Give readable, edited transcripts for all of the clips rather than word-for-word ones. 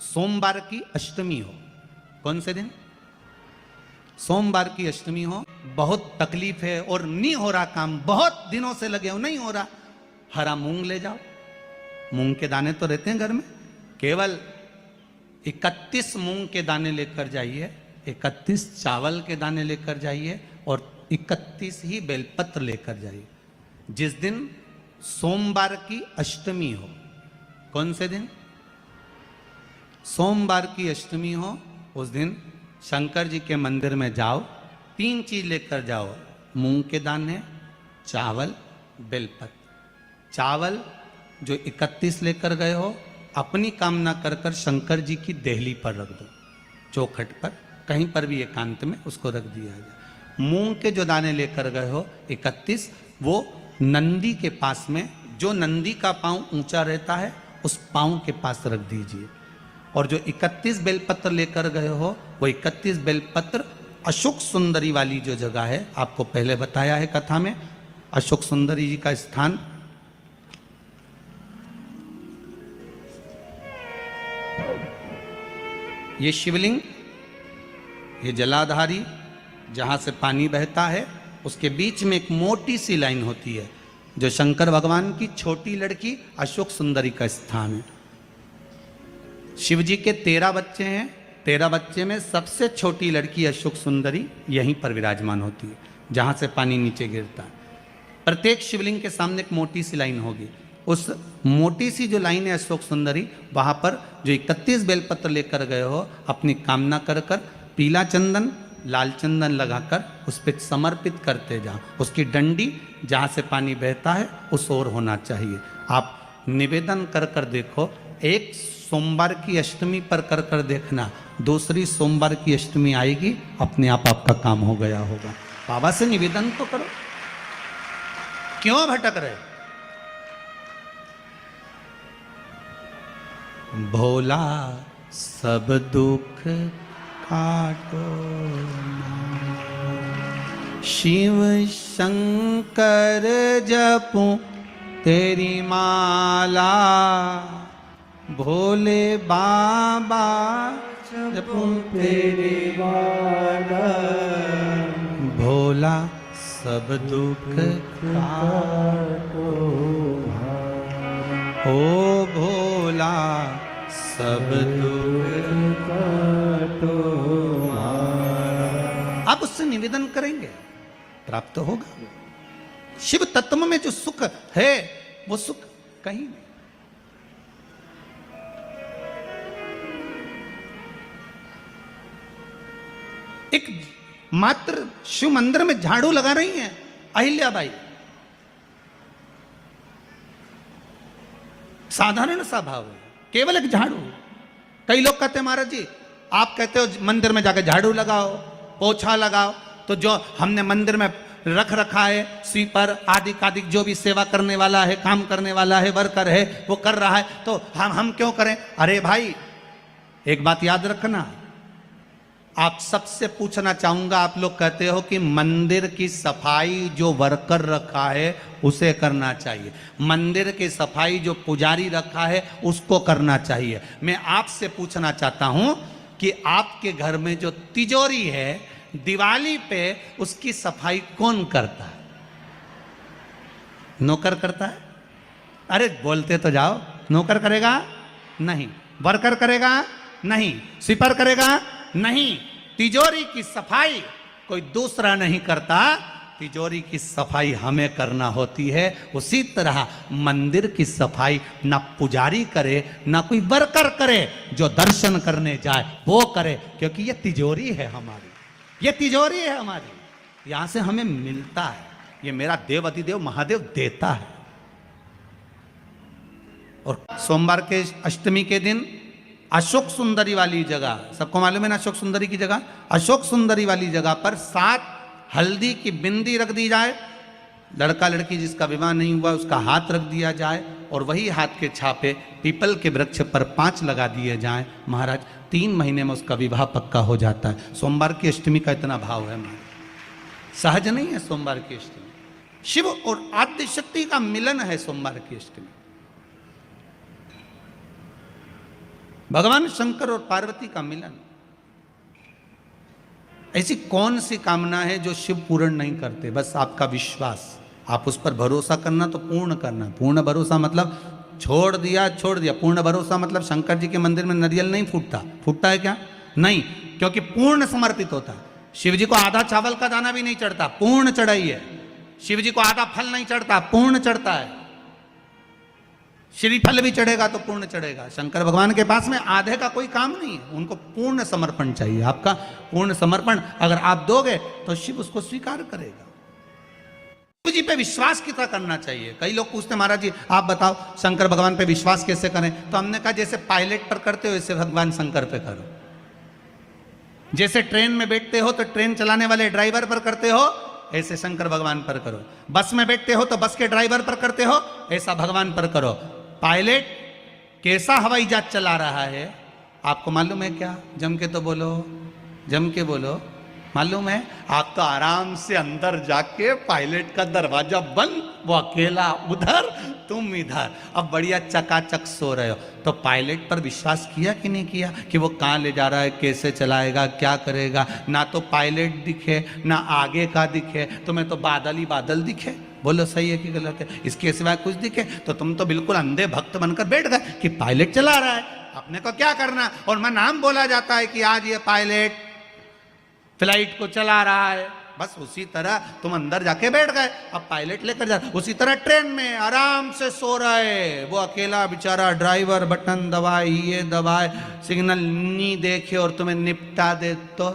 सोमवार की अष्टमी हो। कौन से दिन? सोमवार की अष्टमी हो, बहुत तकलीफ है और नहीं हो रहा काम, बहुत दिनों से लगे हो नहीं हो रहा, हरा मूंग ले जाओ। मूंग के दाने तो रहते हैं घर में, केवल 31 मूंग के दाने लेकर जाइए, 31 चावल के दाने लेकर जाइए और 31 ही बेलपत्र लेकर जाइए। जिस दिन सोमवार की अष्टमी हो, कौन से दिन? सोमवार की अष्टमी हो, उस दिन शंकर जी के मंदिर में जाओ, 3 चीज लेकर जाओ, मूंग के दाने, चावल, बेलपत्र। चावल जो 31 लेकर गए हो, अपनी कामना कर कर शंकर जी की देहली पर रख दो, चौखट पर, कहीं पर भी एकांत में उसको रख दिया जाए। मूंग के जो दाने लेकर गए हो 31, वो नंदी के पास में, जो नंदी का पांव ऊंचा रहता है उस पांव के पास रख दीजिए। और जो 31 बेलपत्र लेकर गए हो, वो 31 बेलपत्र अशोक सुंदरी वाली जो जगह है, आपको पहले बताया है कथा में, अशोक सुंदरी जी का स्थान ये शिवलिंग, ये जलाधारी जहां से पानी बहता है, उसके बीच में एक मोटी सी लाइन होती है, जो शंकर भगवान की छोटी लड़की अशोक सुंदरी का स्थान है। शिव जी के 13 बच्चे हैं, 13 बच्चे में सबसे छोटी लड़की अशोक सुंदरी यहीं पर विराजमान होती है, जहां से पानी नीचे गिरता है। प्रत्येक शिवलिंग के सामने एक मोटी सी लाइन होगी, उस मोटी सी जो लाइन है अशोक सुंदरी, वहां पर जो 31 बेलपत्र लेकर गए हो, अपनी कामना कर कर पीला चंदन, लाल चंदन लगाकर उस पर समर्पित करते जाओ। उसकी डंडी जहां से पानी बहता है उस ओर होना चाहिए। आप निवेदन कर कर देखो, एक सोमवार की अष्टमी पर कर कर देखना, दूसरी सोमवार की अष्टमी आएगी, अपने आप आपका काम हो गया होगा। बाबा से निवेदन तो करो, क्यों भटक रहे? भोला सब दुख काटो, शिव शंकर जपू तेरी माला, भोले बाबा जपू तेरी माला, भोला सब दुख काटो, ओ भोला सब दुख काटो। आप उससे निवेदन करेंगे, प्राप्त होगा। शिव तत्व में जो सुख है वो सुख कहीं नहीं। एक मात्र शिव मंदिर में झाड़ू लगा रही हैं अहिल्याबाई, साधारण सा भाव है, केवल एक झाड़ू। कई लोग कहते हैं महाराज जी, आप कहते हो मंदिर में जाकर झाड़ू लगाओ, पोछा लगाओ, तो जो हमने मंदिर में रख रखा है स्वीपर आदि कादिक, जो भी सेवा करने वाला है, काम करने वाला है, वर्कर है, वो कर रहा है, तो हम क्यों करें? अरे भाई, एक बात याद रखना, आप सबसे पूछना चाहूंगा, आप लोग कहते हो कि मंदिर की सफाई जो वर्कर रखा है उसे करना चाहिए, मंदिर की सफाई जो पुजारी रखा है उसको करना चाहिए। मैं आपसे पूछना चाहता हूं कि आपके घर में जो तिजोरी है, दिवाली पे उसकी सफाई कौन करता है? नौकर करता है? अरे बोलते तो जाओ। नौकर करेगा? नहीं। वर्कर करेगा? नहीं। स्वीपर करेगा? नहीं। तिजोरी की सफाई कोई दूसरा नहीं करता, तिजोरी की सफाई हमें करना होती है। उसी तरह मंदिर की सफाई ना पुजारी करे ना कोई वर्कर करे, जो दर्शन करने जाए वो करे, क्योंकि ये तिजोरी है हमारी, ये तिजोरी है हमारी, यहां से हमें मिलता है, ये मेरा देव अधिदेव महादेव देता है। और सोमवार के अष्टमी के दिन अशोक सुंदरी वाली जगह, सबको मालूम है ना अशोक सुंदरी की जगह, अशोक सुंदरी वाली जगह पर 7 हल्दी की बिंदी रख दी जाए, लड़का लड़की जिसका विवाह नहीं हुआ उसका हाथ रख दिया जाए, और वही हाथ के छापे पीपल के वृक्ष पर 5 लगा दिए जाएं। महाराज 3 महीने में उसका विवाह पक्का हो जाता है। सोमवार की अष्टमी का इतना भाव है महाराज, सहज नहीं है सोमवार की अष्टमी, शिव और आद्य शक्ति का मिलन है सोमवार की अष्टमी। भगवान शंकर और पार्वती का मिलन। ऐसी कौन सी कामना है जो शिव पूर्ण नहीं करते? बस आपका विश्वास, आप उस पर भरोसा करना तो पूर्ण करना। पूर्ण भरोसा मतलब छोड़ दिया छोड़ दिया। पूर्ण भरोसा मतलब शंकर जी के मंदिर में नारियल नहीं फूटता, फूटता है क्या? नहीं, क्योंकि पूर्ण समर्पित होता है। शिव जी को आधा चावल का दाना भी नहीं चढ़ता, पूर्ण चढ़ाई है। शिव जी को आधा फल नहीं चढ़ता, पूर्ण चढ़ता है। श्रीफल भी चढ़ेगा तो पूर्ण चढ़ेगा। शंकर भगवान के पास में आधे का कोई काम नहीं है, उनको पूर्ण समर्पण चाहिए। आपका पूर्ण समर्पण अगर आप दोगे तो शिव उसको स्वीकार करेगा। शिव जी पे विश्वास कितना करना चाहिए? कई लोग पूछते महाराज जी आप बताओ शंकर भगवान पे विश्वास कैसे करें? तो हमने कहा जैसे पायलट पर करते हो वैसे भगवान शंकर पे करो। जैसे ट्रेन में बैठते हो तो ट्रेन चलाने वाले ड्राइवर पर करते हो, ऐसे शंकर भगवान पर करो। बस में बैठते हो तो बस के ड्राइवर पर करते हो, ऐसा भगवान पर करो। पायलट कैसा हवाई जहाज चला रहा है आपको मालूम है क्या? जम के तो बोलो, जम के बोलो। मालूम है? आप तो आराम से अंदर जाके पायलट का दरवाजा बंद, वो अकेला उधर तुम इधर, अब बढ़िया चकाचक सो रहे हो। तो पायलट पर विश्वास किया कि नहीं किया कि वो कहाँ ले जा रहा है, कैसे चलाएगा, क्या करेगा? ना तो पायलट दिखे ना आगे का दिखे, तुम्हें तो बादल ही बादल दिखे। बोलो सही है कि गलत है? इसके सिवाय कुछ दिखे तो तुम तो बिल्कुल अंधे भक्त बनकर बैठ गए कि पायलट चला रहा है, अपने को क्या करना। और मैं नाम बोला जाता है कि आज ये पायलट फ्लाइट को चला रहा है, बस उसी तरह तुम अंदर जाके बैठ गए, अब पायलट लेकर जा। उसी तरह ट्रेन में आराम से सो रहे, वो अकेला बेचारा ड्राइवर बटन दबाए, ये दबाए, सिग्नल नहीं देखे और तुम्हें निपटा दे। तो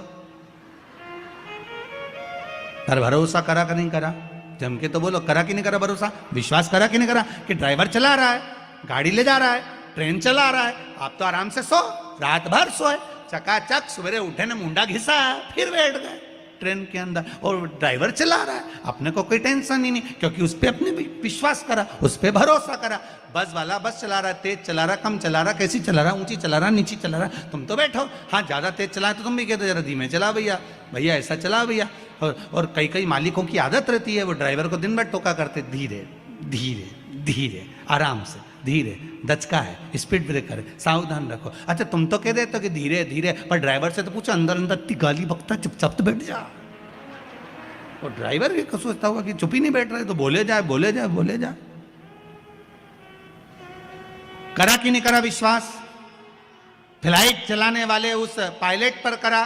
पर भरोसा करा कि नहीं करा? जम के तो बोलो, करा कि नहीं करा भरोसा? विश्वास करा कि नहीं करा कि ड्राइवर चला रहा है, गाड़ी ले जा रहा है, ट्रेन चला रहा है, आप तो आराम से सो, रात भर सोए, चकाचक सवेरे उठे ना मुंडा घिसा फिर बैठ गए ट्रेन के अंदर, और ड्राइवर चला रहा है, अपने को कोई टेंशन ही नहीं, क्योंकि उस पर अपने विश्वास करा, उस पर भरोसा करा। बस वाला बस चला रहा है, तेज चला रहा, कम चला रहा, कैसी चला रहा, ऊंची चला रहा, नीची चला रहा, तुम तो बैठो। हाँ ज्यादा तेज चला तो तुम भी कहते जरा धीमे चला भैया, भैया ऐसा चला भैया। और कई कई मालिकों की आदत रहती है, वो ड्राइवर को दिन भर टोका करते, धीरे धीरे धीरे, आराम से, धीरे, दचका है, स्पीड ब्रेकर है, सावधान रखो। अच्छा तुम तो कह देते हो कि धीरे धीरे, पर ड्राइवर से तो पूछो, अंदर अंदर इतनी गाली बकता, चुपचाप तो बैठ जा। और ड्राइवर भी सोचता होगा कि चुप ही नहीं बैठ रहे, तो बोले जाए बोले जाए बोले जाए। करा कि नहीं करा विश्वास? फ्लाइट चलाने वाले उस पायलट पर करा,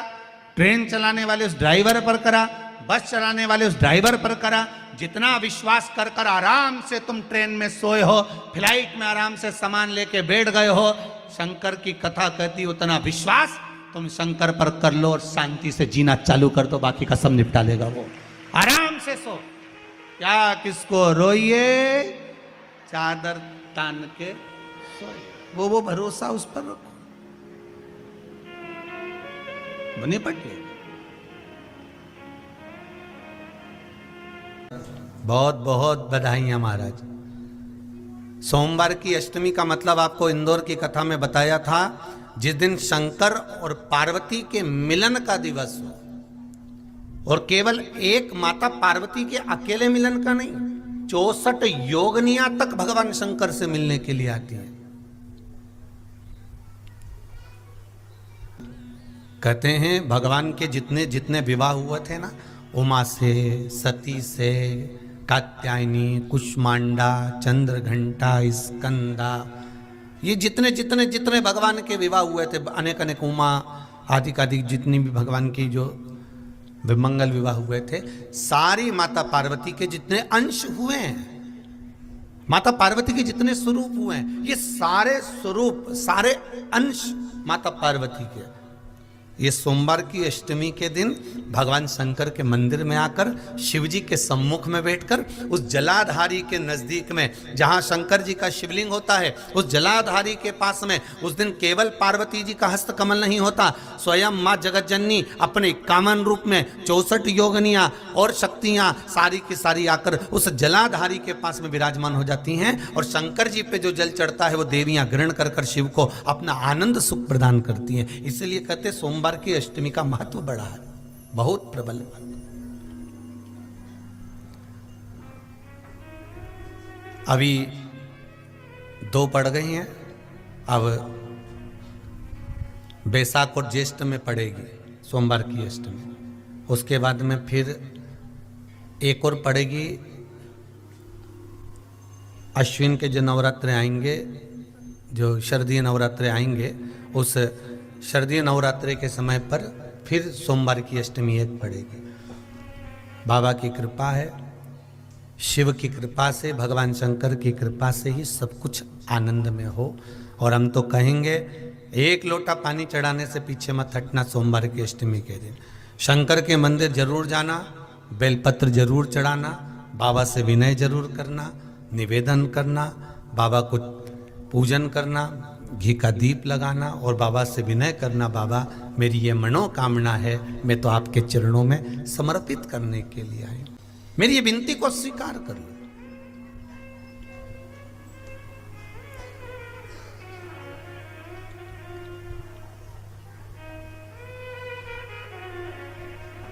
ट्रेन चलाने वाले उस ड्राइवर पर करा, बस चलाने वाले उस ड्राइवर पर करा। जितना विश्वास कर कर आराम से तुम ट्रेन में सोए हो, फ्लाइट में आराम से सामान लेके बैठ गए हो, शंकर की कथा कहती उतना विश्वास तुम शंकर पर कर लो और शांति से जीना चालू कर दो, बाकी का सब निपटा लेगा वो। आराम से सो, क्या किसको रोइए, चादर तान के सोए, वो भरोसा उस पर रखो, बने पटे। बहुत बहुत बधाइयां महाराज। सोमवार की अष्टमी का मतलब आपको इंदौर की कथा में बताया था, जिस दिन शंकर और पार्वती के मिलन का दिवस हो, और केवल एक माता पार्वती के अकेले मिलन का नहीं, 64 योगनियां तक भगवान शंकर से मिलने के लिए आती हैं। कहते हैं भगवान के जितने जितने विवाह हुए थे ना, उमा से, सती से, कात्यायनी, कुष्मांडा, चंद्रघंटा, स्कंदा, ये जितने जितने जितने भगवान के विवाह हुए थे, अनेक अनेक उमा आदि आदि जितनी भी भगवान की जो विमंगल विवाह हुए थे, सारी माता पार्वती के जितने अंश हुए हैं, माता पार्वती के जितने स्वरूप हुए हैं, ये सारे स्वरूप, सारे अंश माता पार्वती के। ये सोमवार की अष्टमी के दिन भगवान शंकर के मंदिर में आकर, शिव जी के सम्मुख में बैठकर, उस जलाधारी के नजदीक में जहां शंकर जी का शिवलिंग होता है, उस जलाधारी के पास में उस दिन केवल पार्वती जी का हस्त कमल नहीं होता, स्वयं माँ जगत जननी अपने कामन रूप में 64 योगनियां और शक्तियां सारी की सारी आकर उस जलाधारी के पास में विराजमान हो जाती हैं, और शंकर जी पे जो जल चढ़ता है वो देवियां ग्रहण कर कर शिव को अपना आनंद सुख प्रदान करती हैं। इसलिए कहते सोमवार की अष्टमी का महत्व बड़ा है, बहुत प्रबल। अभी 2 पड़ गई हैं, अब बैसाख और ज्येष्ठ में पड़ेगी, सोमवार की अष्टमी। उसके बाद में फिर एक और पड़ेगी, अश्विन के जो नवरात्रे आएंगे, जो शरदीय नवरात्रे आएंगे, उस शरदीय नवरात्रे के समय पर फिर सोमवार की अष्टमी एक पड़ेगी। बाबा की कृपा है, शिव की कृपा से, भगवान शंकर की कृपा से ही सब कुछ आनंद में हो। और हम तो कहेंगे एक लोटा पानी चढ़ाने से पीछे मत हटना सोमवार की अष्टमी के दिन। शंकर के मंदिर जरूर जाना, बेलपत्र जरूर चढ़ाना, बाबा से विनय जरूर करना, निवेदन करना, बाबा को पूजन करना, घी का दीप लगाना और बाबा से विनय करना, बाबा मेरी ये मनोकामना है, मैं तो आपके चरणों में समर्पित करने के लिए आई, मेरी ये विनती को स्वीकार कर लो।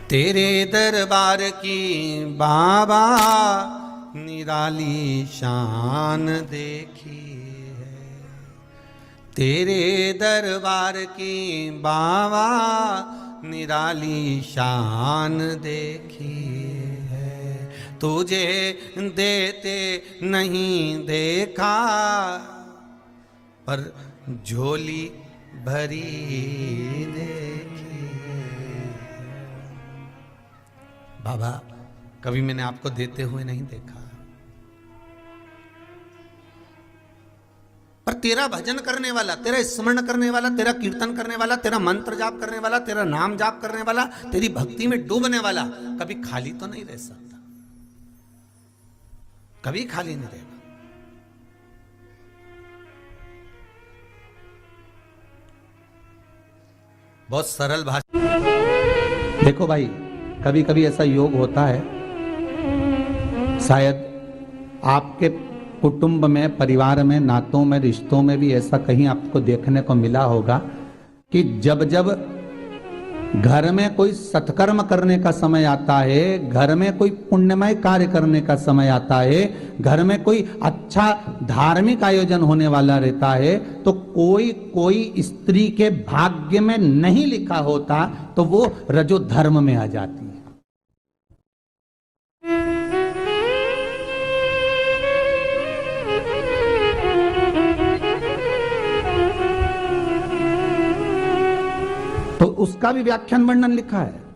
तेरे दरबार की बाबा निराली शान देखी है, तेरे दरबार की बाबा निराली शान देखी है। तुझे देते नहीं देखा पर झोली भरी देखी। बाबा कभी मैंने आपको देते हुए नहीं देखा, पर तेरा भजन करने वाला, तेरा स्मरण करने वाला, तेरा कीर्तन करने वाला, तेरा मंत्र जाप करने वाला, तेरा नाम जाप करने वाला, तेरी भक्ति में डूबने वाला कभी खाली तो नहीं रह सकता, कभी खाली नहीं रहेगा। बहुत सरल भाषा। देखो भाई, कभी कभी ऐसा योग होता है, शायद आपके कुटुंब में, परिवार में, नातों में, रिश्तों में भी ऐसा कहीं आपको देखने को मिला होगा कि जब जब घर में कोई सत्कर्म करने का समय आता है, घर में कोई पुण्यमय कार्य करने का समय आता है, घर में कोई अच्छा धार्मिक आयोजन होने वाला रहता है, तो कोई कोई स्त्री के भाग्य में नहीं लिखा होता तो वो रजो धर्म में आ जाती है। तो उसका भी व्याख्यान वर्णन लिखा है।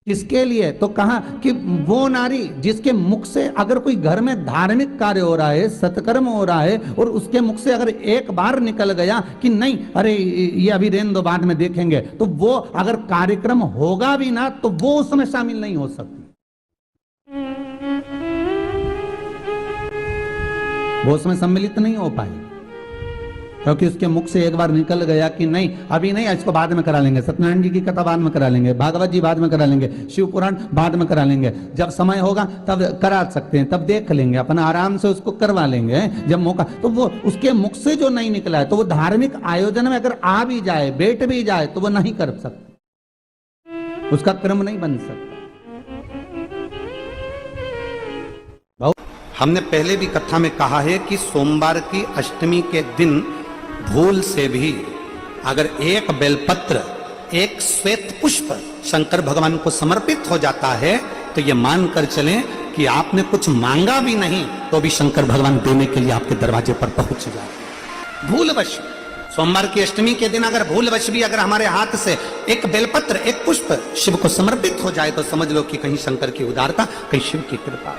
किसके लिए? तो कहा कि वो नारी जिसके मुख से अगर कोई घर में धार्मिक कार्य हो रहा है, सत्कर्म हो रहा है, और उसके मुख से अगर एक बार निकल गया कि नहीं, अरे ये अभी रहने दो, बाद में देखेंगे, तो वो अगर कार्यक्रम होगा भी ना तो वो उसमें शामिल नहीं हो सकती, वो उसमें सम्मिलित नहीं हो पाएगी, क्योंकि उसके मुख से एक बार निकल गया कि नहीं, अभी नहीं, इसको बाद में करा लेंगे, सत्यनारायण जी की कथा बाद में करा लेंगे, भागवत जी बाद में करा लेंगे, शिव पुराण बाद में करा लेंगे, जब समय होगा तब करा सकते हैं, तब देख लेंगे, अपना आराम से उसको करवा लेंगे जब मौका। तो वो उसके मुख से जो नहीं निकला है, तो वो धार्मिक आयोजन में अगर आ भी जाए, बैठ भी जाए, तो वो नहीं कर सकता, उसका क्रम नहीं बन सकता। हमने पहले भी कथा में कहा है कि सोमवार की अष्टमी के दिन भूल से भी अगर एक बेलपत्र, एक श्वेत पुष्प शंकर भगवान को समर्पित हो जाता है, तो ये मानकर चलें कि आपने कुछ मांगा भी नहीं तो भी शंकर भगवान देने के लिए आपके दरवाजे पर पहुंच जाए। भूलवश सोमवार की अष्टमी के दिन अगर भूलवश भी अगर हमारे हाथ से एक बेलपत्र, एक पुष्प शिव को समर्पित हो जाए, तो समझ लो कि कहीं शंकर की उदारता, कहीं शिव की कृपा।